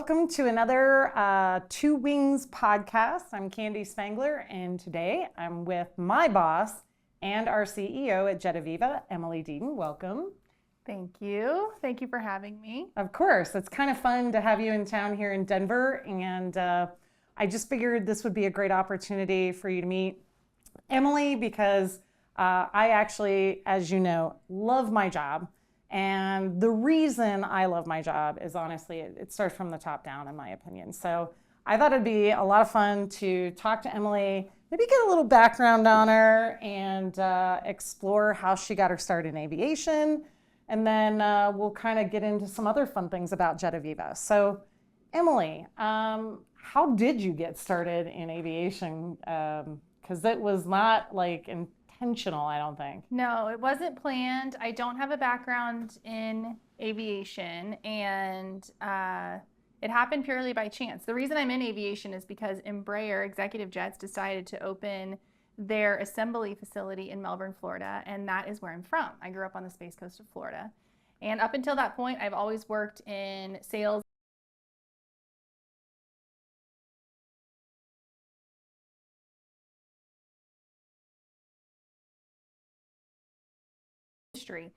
Welcome to another Two Wings podcast. I'm Kandi Spangler, and today I'm with my boss and our CEO at jetAVIVA, Emily Deaton. Welcome. Thank you. Thank you for having me. Of course. It's kind of fun to have you in town here in Denver, and I just figured this would be a great opportunity for you to meet Emily because I actually, as you know, love my job. And the reason I love my job is honestly, it starts from the top down, in my opinion. So I thought it'd be a lot of fun to talk to Emily, maybe get a little background on her and explore how she got her start in aviation. And then we'll kind of get into some other fun things about jetAVIVA. So Emily, how did you get started in aviation? Because it was not like intentional, I don't think. No, it wasn't planned. I don't have a background in aviation, and it happened purely by chance. The reason I'm in aviation is because Embraer Executive Jets decided to open their assembly facility in Melbourne, Florida, and that is where I'm from. I grew up on the Space Coast of Florida. And up until that point, I've always worked in sales industry.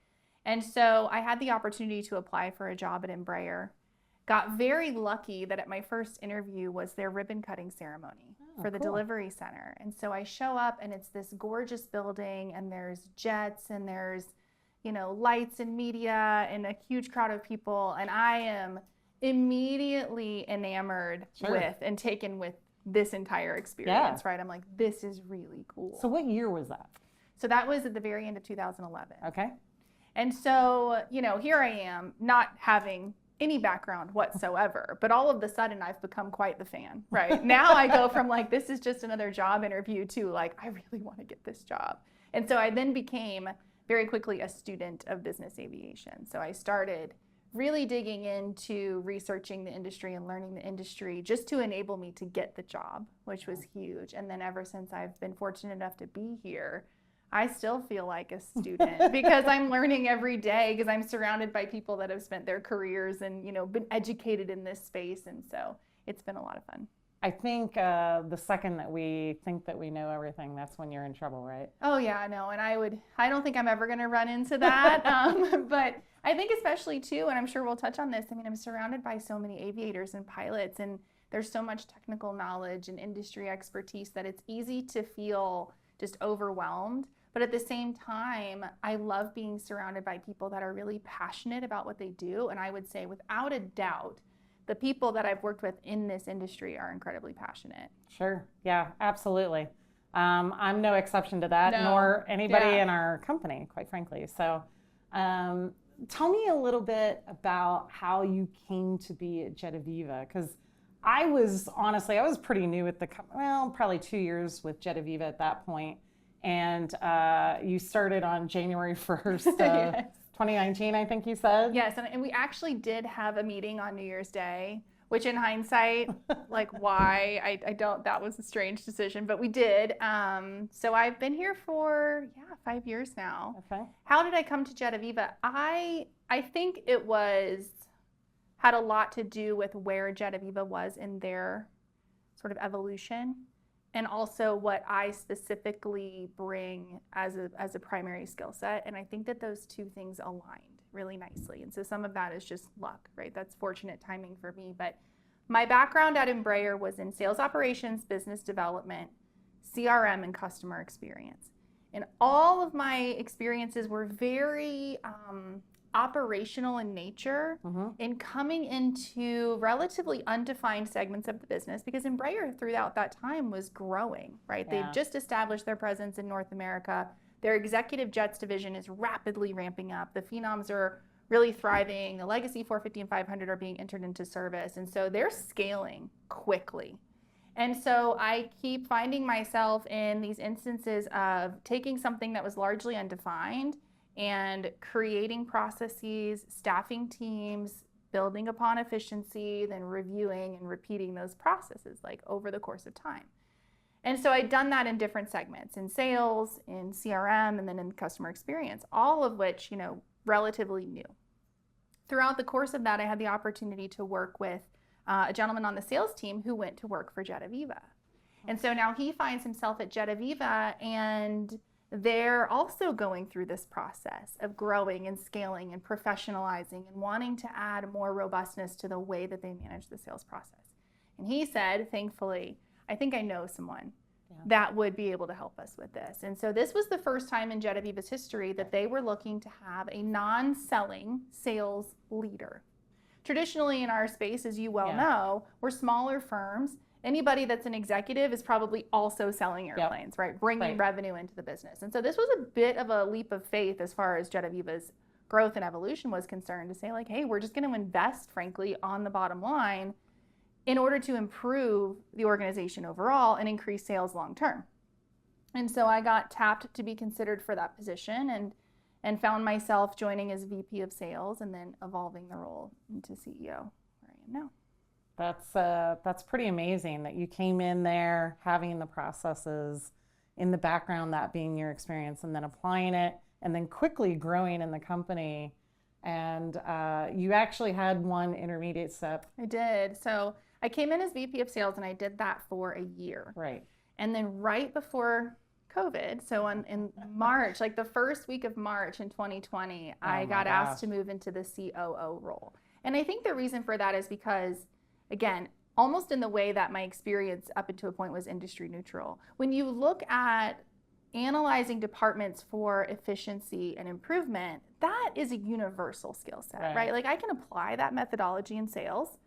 And so I had the opportunity to apply for a job at Embraer. Got very lucky that at my first interview was their ribbon cutting ceremony for the delivery center. And so I show up and it's this gorgeous building and there's jets and there's, you know, lights and media and a huge crowd of people. And I am immediately enamored with and taken with this entire experience, right? I'm like, this is really cool. So what year was that? So that was at the very end of 2011. Okay. And so, you know, here I am not having any background whatsoever, but all of a sudden I've become quite the fan, right? Now I go from like, this is just another job interview to like, I really want to get this job. And so I then became very quickly a student of business aviation. So I started really digging into researching the industry and learning the industry just to enable me to get the job, which was huge. And then ever since I've been fortunate enough to be here, I still feel like a student because I'm learning every day because I'm surrounded by people that have spent their careers and, you know, been educated in this space. And so it's been a lot of fun. I think the second that we think that we know everything, that's when you're in trouble, right? Oh yeah, no. And I don't think I'm ever going to run into that. But I think especially too, and I'm sure we'll touch on this, I mean, I'm surrounded by so many aviators and pilots and there's so much technical knowledge and industry expertise that it's easy to feel just overwhelmed. But at the same time, I love being surrounded by people that are really passionate about what they do. And I would say without a doubt, the people that I've worked with in this industry are incredibly passionate. Sure. Yeah, absolutely. I'm no exception to that, nor anybody in our company, quite frankly. So tell me a little bit about how you came to be at jetAVIVA, because I was pretty new at the company, well, probably 2 years with jetAVIVA at that point. And you started on January 1st, Yes. 2019, I think you said? Yes, and we actually did have a meeting on New Year's Day, which in hindsight, like why, I don't, that was a strange decision, but we did. So I've been here for, 5 years now. Okay. How did I come to jetAVIVA? I think it had a lot to do with where jetAVIVA was in their sort of evolution. And also what I specifically bring as a primary skill set. And I think that those two things aligned really nicely. And so some of that is just luck, right? That's fortunate timing for me. But my background at Embraer was in sales operations, business development, CRM, and customer experience. And all of my experiences were very operational in nature in coming into relatively undefined segments of the business because Embraer throughout that time was growing, right? Yeah. They've just established their presence in North America. Their executive jets division is rapidly ramping up. The Phenoms are really thriving. The legacy 450 and 500 are being entered into service. And so they're scaling quickly. And so I keep finding myself in these instances of taking something that was largely undefined and creating processes, staffing teams, building upon efficiency, then reviewing and repeating those processes like over the course of time. And so I'd done that in different segments, in sales, in CRM, and then in customer experience, all of which, relatively new. Throughout the course of that, I had the opportunity to work with a gentleman on the sales team who went to work for jetAVIVA. And so now he finds himself at jetAVIVA, and they're also going through this process of growing and scaling and professionalizing and wanting to add more robustness to the way that they manage the sales process. And he said, thankfully, I think I know someone that would be able to help us with this. And so this was the first time in jetAVIVA's history that they were looking to have a non-selling sales leader. Traditionally in our space, as you well know, we're smaller firms. Anybody that's an executive is probably also selling airplanes, right? Bringing revenue into the business. And so this was a bit of a leap of faith as far as jetAVIVA's growth and evolution was concerned, to say like, hey, we're just going to invest, frankly, on the bottom line in order to improve the organization overall and increase sales long term. And so I got tapped to be considered for that position, and found myself joining as VP of sales and then evolving the role into CEO, where I am now. That's pretty amazing that you came in there having the processes in the background, that being your experience, and then applying it, and then quickly growing in the company. And you actually had one intermediate step. I did. So I came in as VP of sales, and I did that for a year. Right. And then right before COVID, so in March, like the first week of March in 2020, I got asked to move into the COO role. And I think the reason for that is because, again, almost in the way that my experience up until a point was industry neutral. When you look at analyzing departments for efficiency and improvement, that is a universal skill set, right? Like I can apply that methodology in sales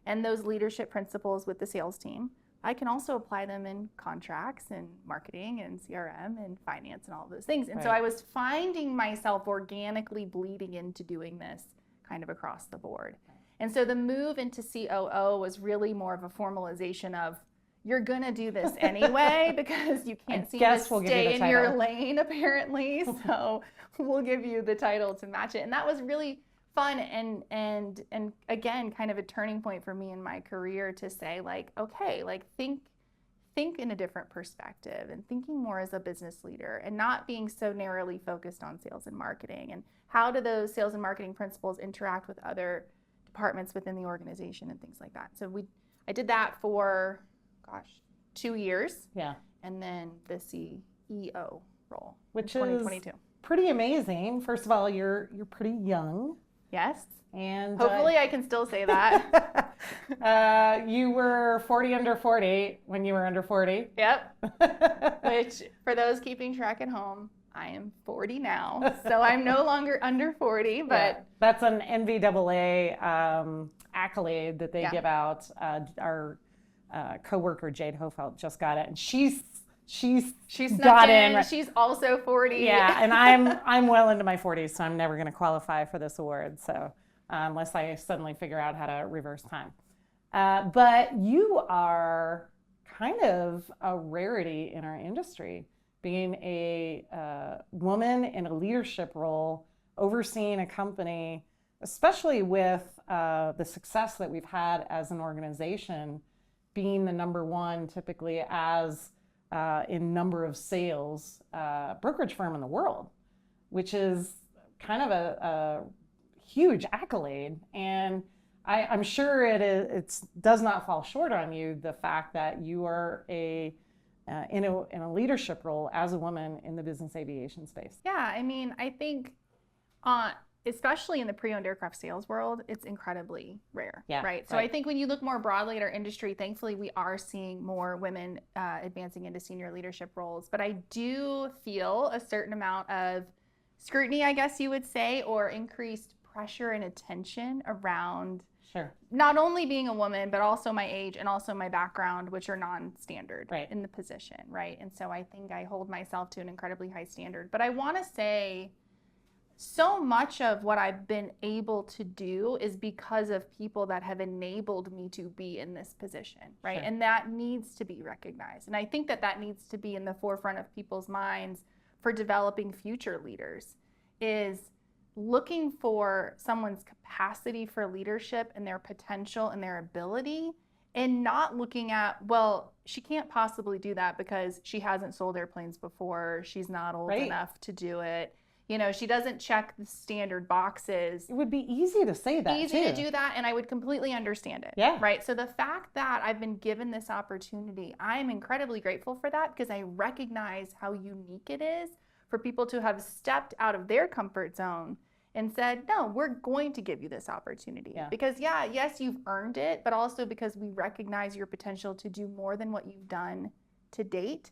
and those leadership principles with the sales team. I can also apply them in contracts and marketing and CRM and finance and all of those things. And so I was finding myself organically bleeding into doing this kind of across the board. And so the move into COO was really more of a formalization of, you're going to do this anyway because you can't seem to stay in your lane, apparently. So we'll give you the title to match it. And that was really fun and again, kind of a turning point for me in my career to say like, okay, like think in a different perspective and thinking more as a business leader and not being so narrowly focused on sales and marketing, and how do those sales and marketing principles interact with other departments within the organization and things like that. So I did that for 2 years. Yeah. And then the CEO role, which in 2022. Is pretty amazing. First of all, you're pretty young. Yes. And hopefully I can still say that. You were 40 under 40 when you were under 40. Yep. Which, for those keeping track at home, I am 40 now. So I'm no longer under 40, but that's an NVAA accolade that they give out. Our coworker Jade Hofelt just got it, and she's got in. She's also 40. Yeah, and I'm well into my 40s, so I'm never going to qualify for this award. So unless I suddenly figure out how to reverse time, but you are kind of a rarity in our industry, being a woman in a leadership role, overseeing a company, especially with the success that we've had as an organization, being the number one typically as in number of sales brokerage firm in the world, which is kind of a huge accolade. And I'm sure it does not fall short on you, the fact that you are in a leadership role as a woman in the business aviation space. Yeah, I mean, I think especially in the pre-owned aircraft sales world, it's incredibly rare, right? So I think when you look more broadly at our industry, thankfully we are seeing more women advancing into senior leadership roles. But I do feel a certain amount of scrutiny, I guess you would say, or increased pressure and attention around not only being a woman, but also my age and also my background, which are non-standard in the position, right? And so I think I hold myself to an incredibly high standard. But I want to say, so much of what I've been able to do is because of people that have enabled me to be in this position, right? And that needs to be recognized. And I think that needs to be in the forefront of people's minds for developing future leaders, is looking for someone's capacity for leadership and their potential and their ability, and not looking at, well, she can't possibly do that because she hasn't sold airplanes before, she's not old enough to do it. You know, she doesn't check the standard boxes. It would be easy to say that Easy too. to do that, and I would completely understand it. Yeah. Right. So the fact that I've been given this opportunity, I'm incredibly grateful for that, because I recognize how unique it is for people to have stepped out of their comfort zone and said, no, we're going to give you this opportunity. Yeah. Because yes, you've earned it, but also because we recognize your potential to do more than what you've done to date.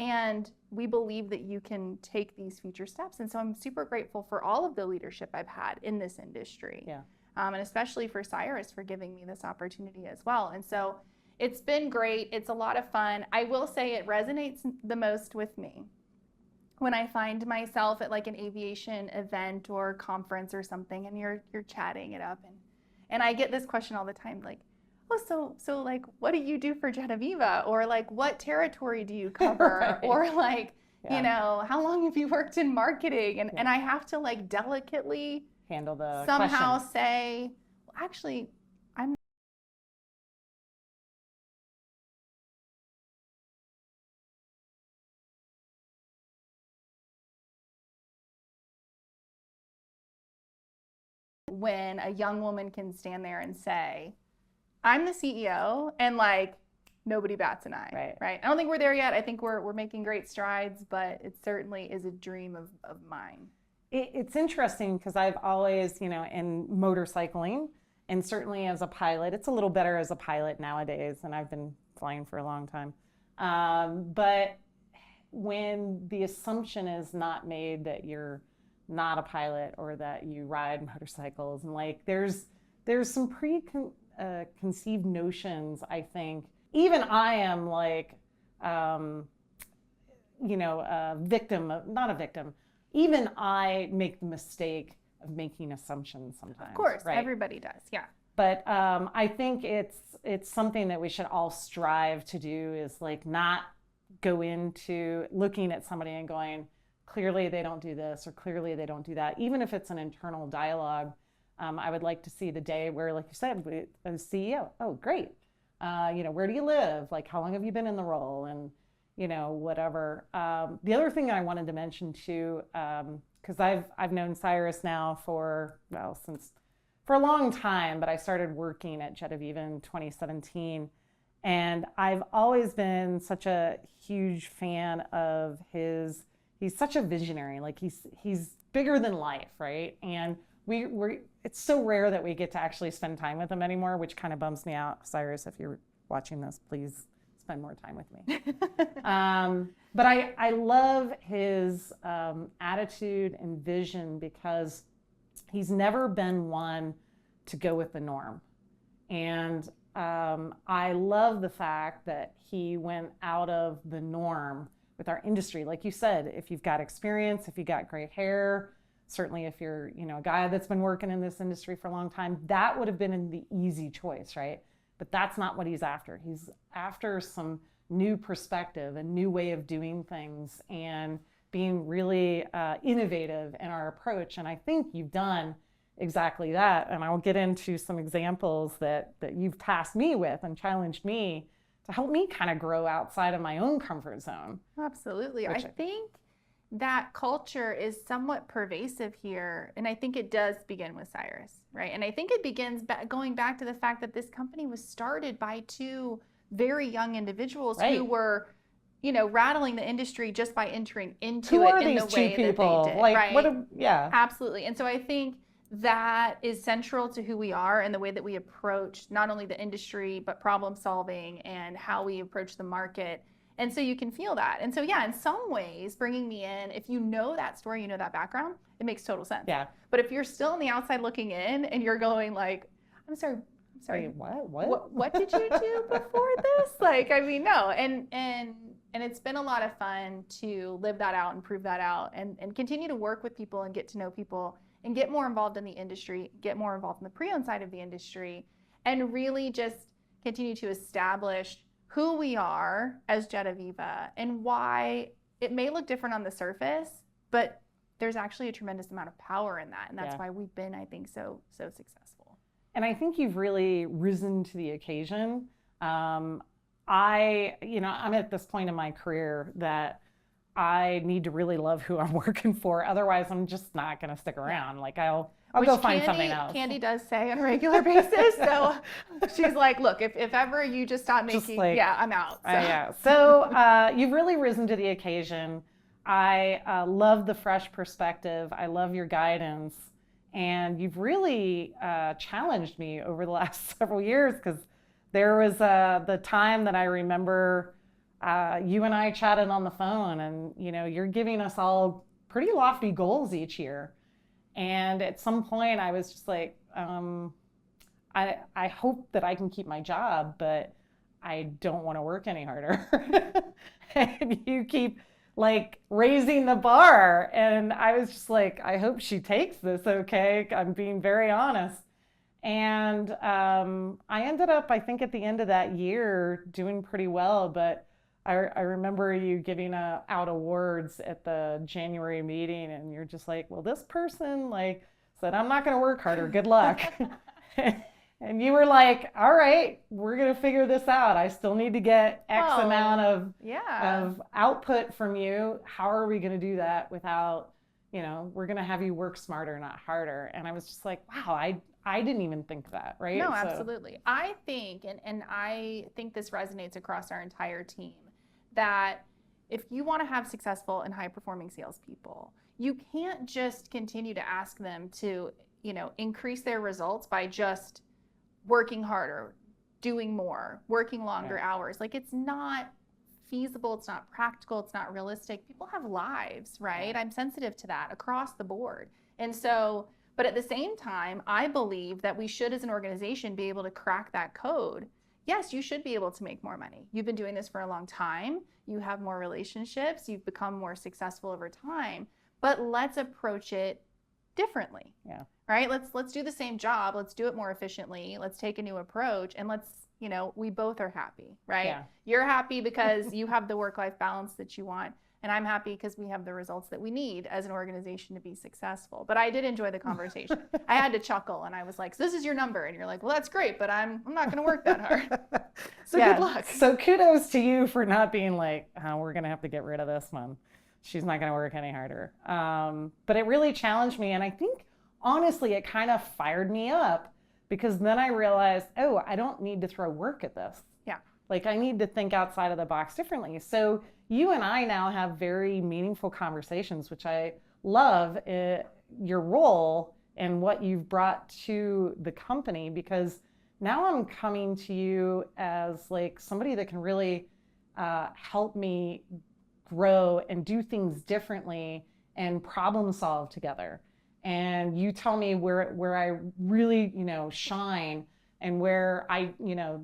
And we believe that you can take these future steps. And so I'm super grateful for all of the leadership I've had in this industry. Yeah. And especially for Cyrus for giving me this opportunity as well. And so it's been great. It's a lot of fun. I will say it resonates the most with me when I find myself at like an aviation event or conference or something, and you're chatting it up, and I get this question all the time, like, oh, so like, what do you do for jetAVIVA? Or like, what territory do you cover? Right. Or like, you know, how long have you worked in marketing? And I have to like delicately handle the somehow question. say, well, actually, I'm when a young woman can stand there and say, I'm the CEO, and like nobody bats an eye, right? I don't think we're there yet. I think we're making great strides, but it certainly is a dream of mine. It's interesting because I've always, you know, in motorcycling, and certainly as a pilot, it's a little better as a pilot nowadays, and I've been flying for a long time. But when the assumption is not made that you're not a pilot or that you ride motorcycles, and like there's some conceived notions, I think. Even I am like, you know, not a victim. Even I make the mistake of making assumptions sometimes. Of course, right? Everybody does, yeah. But I think it's something that we should all strive to do, is like not go into looking at somebody and going, clearly they don't do this or clearly they don't do that. Even if it's an internal dialogue, I would like to see the day where, like you said, a CEO, oh, great. You know, where do you live? Like, how long have you been in the role? And, you know, whatever. The other thing I wanted to mention too, because I've known Cyrus now for a long time, but I started working at jetAVIVA in 2017. And I've always been such a huge fan of his. He's such a visionary. Like he's bigger than life, right? And it's so rare that we get to actually spend time with him anymore, which kind of bums me out. Cyrus, if you're watching this, please spend more time with me. But I love his attitude and vision, because he's never been one to go with the norm. And I love the fact that he went out of the norm with our industry. Like you said, if you've got experience, if you've got great hair, certainly if you're, you know, a guy that's been working in this industry for a long time, that would have been the easy choice, right? But that's not what he's after. He's after some new perspective, a new way of doing things, and being really innovative in our approach. And I think you've done exactly that. And I'll get into some examples that you've tasked me with and challenged me to help me kind of grow outside of my own comfort zone. Absolutely. I think that culture is somewhat pervasive here, and I think it does begin with Cyrus, right? And I think it begins going back to the fact that this company was started by two very young individuals who were, you know, rattling the industry just by entering into it in the way that they did. Like, right? Yeah. Absolutely. And so I think that is central to who we are and the way that we approach not only the industry, but problem solving and how we approach the market. And so you can feel that. And so, yeah, in some ways, bringing me in, if you know that story, you know that background, it makes total sense. Yeah. But if you're still on the outside looking in and you're going like, I'm sorry, what did you do before this? Like, I mean, no. And it's been a lot of fun to live that out and prove that out, and continue to work with people and get to know people and get more involved in the industry, get more involved in the pre-owned side of the industry, and really just continue to establish who we are as jetAVIVA and why it may look different on the surface, but there's actually a tremendous amount of power in that. And that's why we've been, I think, so successful. And I think you've really risen to the occasion. I'm at this point in my career that I need to really love who I'm working for. Otherwise, I'm just not going to stick around. Like I'll Which go find something else. Kandi does say on a regular basis. So she's like, look, if ever you just stop making, I'm out. So, So you've really risen to the occasion. I love the fresh perspective. I love your guidance. And you've really challenged me over the last several years, because there was the time that I remember you and I chatted on the phone, and you're giving us all pretty lofty goals each year. And at some point I was just like, I hope that I can keep my job, but I don't want to work any harder. And you keep like raising the bar. And I was just like, I hope she takes this okay. I'm being very honest. And I ended up, I think at the end of that year, doing pretty well. But I remember you giving out awards at the January meeting, and you're just like, well, this person like said, I'm not going to work harder. Good luck. And you were like, all right, we're going to figure this out. I still need to get X amount of output from you. How are we going to do that without, we're going to have you work smarter, not harder. And I was just like, wow, I didn't even think that, right? No, absolutely. I think, and I think this resonates across our entire team, that if you want to have successful and high-performing salespeople, you can't just continue to ask them to, increase their results by just working harder, doing more, working longer hours. Like, it's not feasible, it's not practical, it's not realistic. People have lives, right? I'm sensitive to that across the board. And so, but at the same time, I believe that we should, as an organization, be able to crack that code. Yes, you should be able to make more money. You've been doing this for a long time. You have more relationships. You've become more successful over time. But let's approach it differently. Yeah. Right? Let's do the same job. Let's do it more efficiently. Let's take a new approach, and let's, we both are happy, right? Yeah. You're happy because you have the work-life balance that you want. And I'm happy because we have the results that we need as an organization to be successful. But I did enjoy the conversation. I had to chuckle, and I was like, so this is your number. And you're like, well, that's great, but I'm not going to work that hard. So good luck. So kudos to you for not being like, oh, we're going to have to get rid of this one. She's not going to work any harder. But it really challenged me. And I think, honestly, it kind of fired me up, because then I realized, oh, I don't need to throw work at this. Yeah. Like, I need to think outside of the box differently. So you and I now have very meaningful conversations, which I love your role and what you've brought to the company, because now I'm coming to you as like somebody that can really help me grow and do things differently and problem solve together. And you tell me where I really, shine, and where I,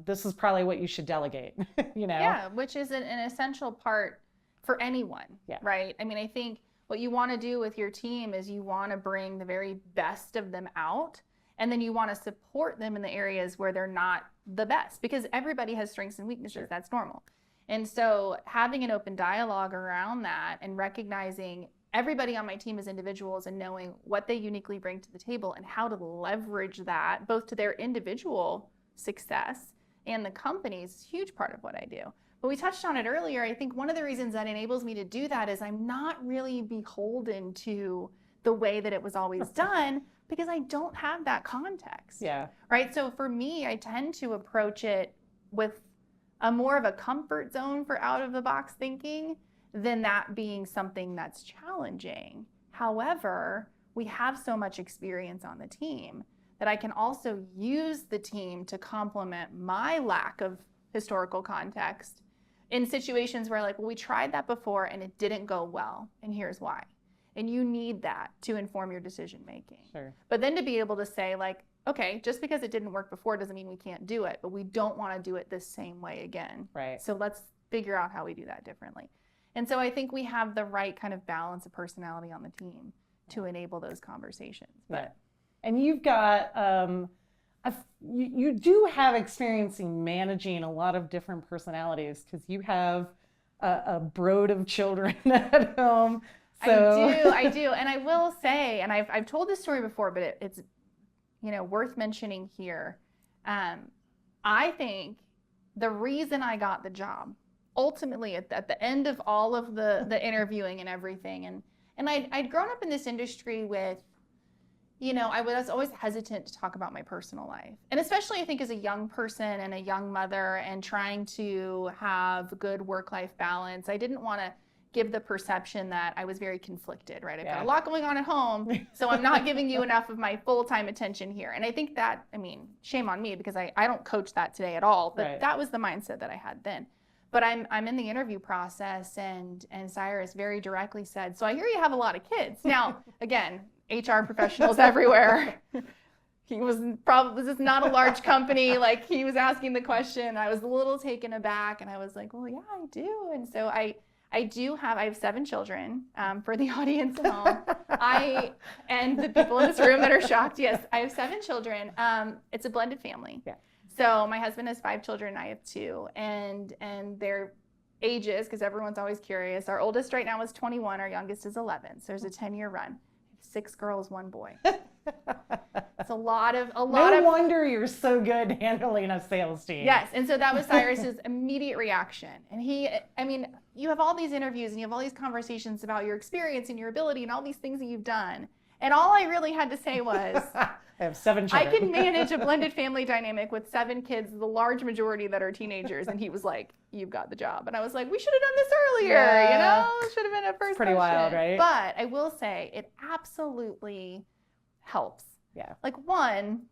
this is probably what you should delegate, Yeah, which is an essential part for anyone, right? I mean, I think what you want to do with your team is you want to bring the very best of them out, and then you want to support them in the areas where they're not the best, because everybody has strengths and weaknesses. Sure. That's normal. And so having an open dialogue around that, and recognizing everybody on my team as individuals, and knowing what they uniquely bring to the table and how to leverage that both to their individual success and the company's, is a huge part of what I do. But we touched on it earlier. I think one of the reasons that enables me to do that is I'm not really beholden to the way that it was always done, because I don't have that context. Yeah. Right? So for me, I tend to approach it with a more of a comfort zone for out of the box thinking, than that being something that's challenging. However, we have so much experience on the team that I can also use the team to complement my lack of historical context in situations where, like, well, we tried that before and it didn't go well, and here's why. And you need that to inform your decision making. Sure. But then to be able to say, like, okay, just because it didn't work before doesn't mean we can't do it, but we don't want to do it the same way again. Right. So let's figure out how we do that differently. And so I think we have the right kind of balance of personality on the team to enable those conversations. But and you've got you do have experience in managing a lot of different personalities, because you have a brood of children at home. So. I do, and I will say, and I've told this story before, but it's worth mentioning here. I think the reason I got the job ultimately at the end of all of the interviewing and everything, and I'd grown up in this industry with, I was always hesitant to talk about my personal life. And especially I think as a young person and a young mother and trying to have good work-life balance, I didn't want to give the perception that I was very conflicted, right? I've got a lot going on at home, so I'm not giving you enough of my full-time attention here. And I think that, shame on me because I don't coach that today at all, but that was the mindset that I had then. But I'm in the interview process, and Cyrus very directly said, so I hear you have a lot of kids. Now, again, HR professionals everywhere. This is not a large company. Like, he was asking the question. I was a little taken aback, and I was like, well, yeah, I do. And so I have 7 children, for the audience at home. And the people in this room that are shocked, yes, I have 7 children. It's a blended family. Yeah. So my husband has 5 children, I have 2, and their ages, because everyone's always curious. Our oldest right now is 21, our youngest is 11. So there's a 10-year run. 6 girls, 1 boy. It's a lot of. No wonder you're so good handling a sales team. Yes, and so that was Cyrus's immediate reaction. And you have all these interviews and you have all these conversations about your experience and your ability and all these things that you've done. And all I really had to say was, I have 7 children. I can manage a blended family dynamic with 7 kids, the large majority that are teenagers. And he was like, you've got the job. And I was like, we should have done this earlier, Should have been a first It's pretty question. wild, right? But I will say it absolutely helps. Yeah. Like, one,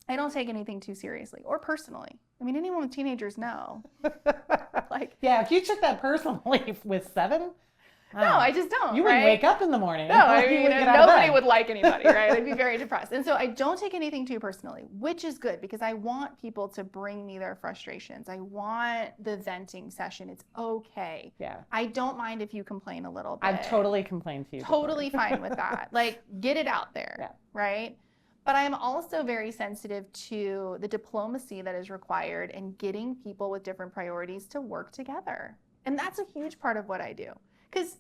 I don't take anything too seriously or personally. Anyone with teenagers know. Yeah, if you took that personally with 7, no, I just don't. You wouldn't wake up in the morning. No, nobody would like anybody, right? I'd be very depressed. And so I don't take anything too personally, which is good because I want people to bring me their frustrations. I want the venting session. It's okay. Yeah. I don't mind if you complain a little bit. I've totally complained to you. Totally fine with that. Get it out there, right? But I'm also very sensitive to the diplomacy that is required in getting people with different priorities to work together. And that's a huge part of what I do. Because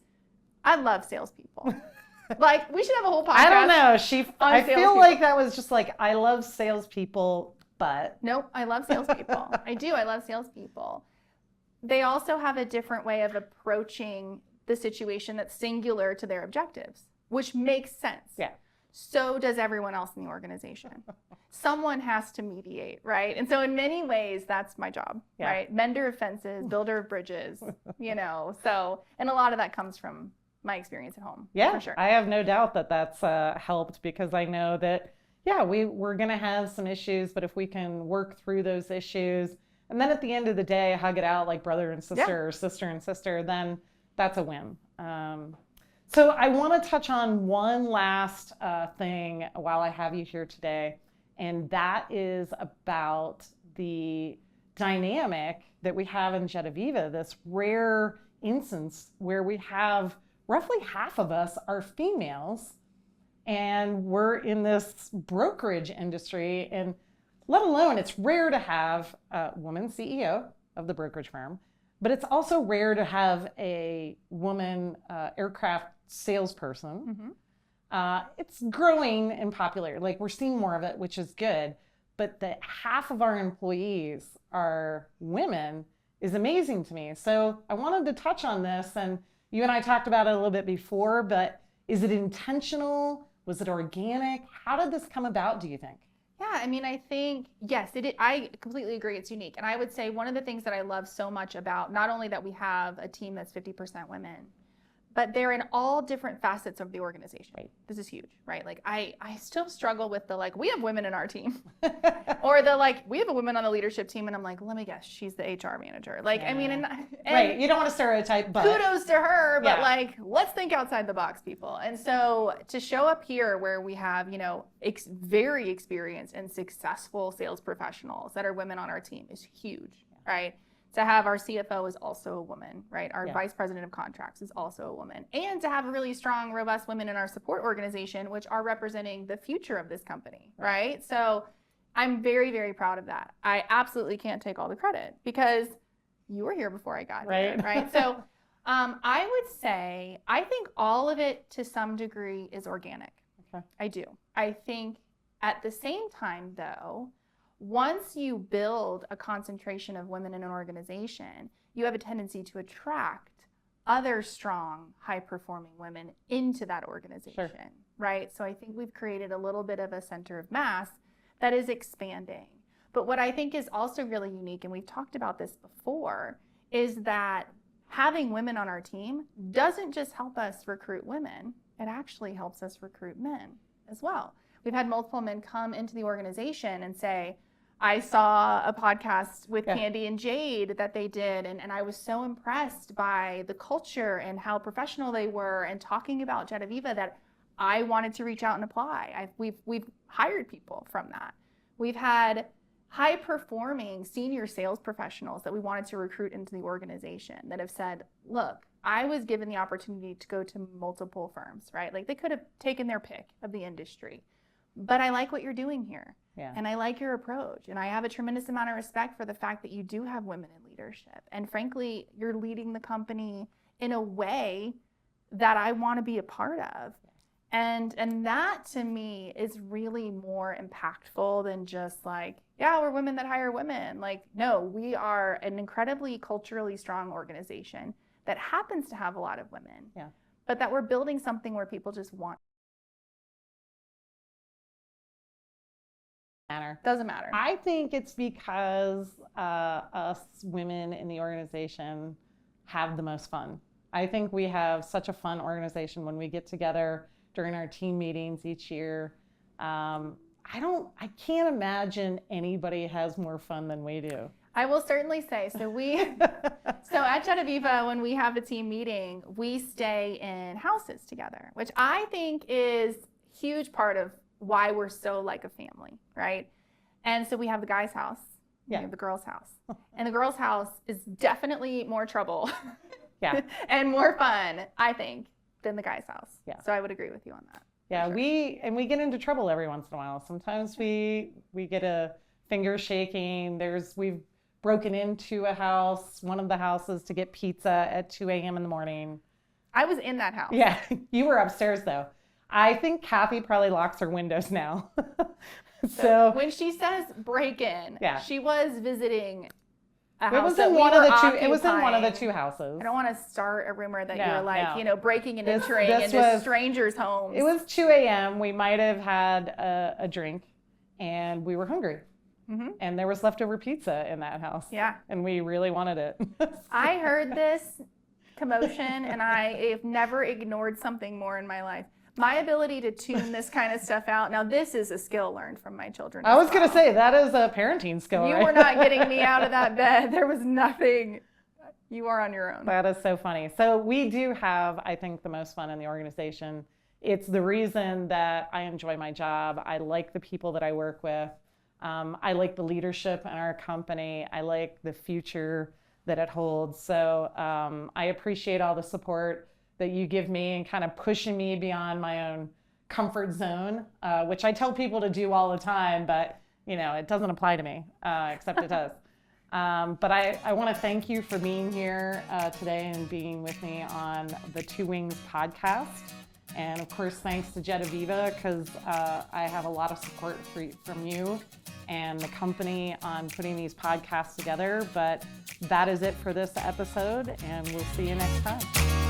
I love salespeople. We should have a whole podcast. I don't know. I feel like that was just I love salespeople, but. Nope, I love salespeople. I do. I love salespeople. They also have a different way of approaching the situation that's singular to their objectives, which makes sense. Yeah. So does everyone else in the organization. Someone has to mediate, right? And so in many ways, that's my job, right? Mender of fences, builder of bridges, So, and a lot of that comes from my experience at home. Yeah, for sure. I have no doubt that that's helped because I know that, we're going to have some issues, but if we can work through those issues, and then at the end of the day, hug it out like brother and sister or sister and sister, then that's a win. So I want to touch on one last thing while I have you here today, and that is about the dynamic that we have in jetAVIVA, this rare instance where we have roughly half of us are females, and we're in this brokerage industry, and let alone it's rare to have a woman CEO of the brokerage firm, but it's also rare to have a woman aircraft salesperson. Mm-hmm. It's growing in popularity. We're seeing more of it, which is good. But that half of our employees are women is amazing to me. So I wanted to touch on this, and you and I talked about it a little bit before, but is it intentional? Was it organic? How did this come about, do you think? Yeah, I think, yes, I completely agree. It's unique. And I would say one of the things that I love so much about not only that we have a team that's 50% women, but they're in all different facets of the organization. Right. This is huge, right? I still struggle with the we have women in our team, or we have a woman on the leadership team, and I'm like, let me guess, she's the HR manager. And right, you don't want to stereotype, but kudos to her, but let's think outside the box, people. And so to show up here where we have very experienced and successful sales professionals that are women on our team is huge, right? To have our CFO is also a woman, right? Our vice president of contracts is also a woman. And to have really strong, robust women in our support organization, which are representing the future of this company, right? So I'm very, very proud of that. I absolutely can't take all the credit because you were here before I got here, right? So I would say, I think all of it to some degree is organic. Okay. I do. I think at the same time, though, once you build a concentration of women in an organization, you have a tendency to attract other strong, high-performing women into that organization, Sure. right? So I think we've created a little bit of a center of mass that is expanding. But what I think is also really unique, and we've talked about this before, is that having women on our team doesn't just help us recruit women, it actually helps us recruit men as well. We've had multiple men come into the organization and say, I saw a podcast with Kandi and Jade that they did, and I was so impressed by the culture and how professional they were and talking about jetAVIVA that I wanted to reach out and apply. We've hired people from that. We've had high-performing senior sales professionals that we wanted to recruit into the organization that have said, look, I was given the opportunity to go to multiple firms, right? Like they could have taken their pick of the industry, but I like what you're doing here. Yeah. And I like your approach. And I have a tremendous amount of respect for the fact that you do have women in leadership. And frankly, you're leading the company in a way that I want to be a part of. And that to me is really more impactful than just like, yeah, we're women that hire women. Like, no, we are an incredibly culturally strong organization that happens to have a lot of women. Yeah. But that we're building something where people just want. Doesn't matter. I think it's because us women in the organization have the most fun. I think we have such a fun organization when we get together during our team meetings each year. I can't imagine anybody has more fun than we do. I will certainly say, so at jetAVIVA, when we have a team meeting, we stay in houses together, which I think is a huge part of why we're so like a family, right? And so we have the guys' house, we have the girls' house. And the girls' house is definitely more trouble and more fun, I think, than the guys' house. Yeah. So I would agree with you on that. Yeah, sure. we get into trouble every once in a while. Sometimes we get a finger shaking. We've broken into a house, one of the houses, to get pizza at 2 a.m. in the morning. I was in that house. Yeah, you were upstairs though. I think Kathy probably locks her windows now. So when she says break in, she was visiting a house. It was in one of the two houses. I don't want to start a rumor that you're like, breaking and entering into strangers' homes. It was 2 a.m. We might have had a drink and we were hungry. Mm-hmm. And there was leftover pizza in that house. Yeah. And we really wanted it. I heard this commotion and I have never ignored something more in my life. My ability to tune this kind of stuff out. Now, this is a skill learned from my children. I was going to say, that is a parenting skill. You were not getting me out of that bed. There was nothing. You are on your own. That is so funny. So we do have, I think, the most fun in the organization. It's the reason that I enjoy my job. I like the people that I work with. I like the leadership in our company. I like the future that it holds. So I appreciate all the support that you give me and kind of pushing me beyond my own comfort zone, which I tell people to do all the time, but it doesn't apply to me, except it does. But I want to thank you for being here today and being with me on the Two Wings podcast. And of course, thanks to jetAVIVA, because I have a lot of support from you and the company on putting these podcasts together. But that is it for this episode, and we'll see you next time.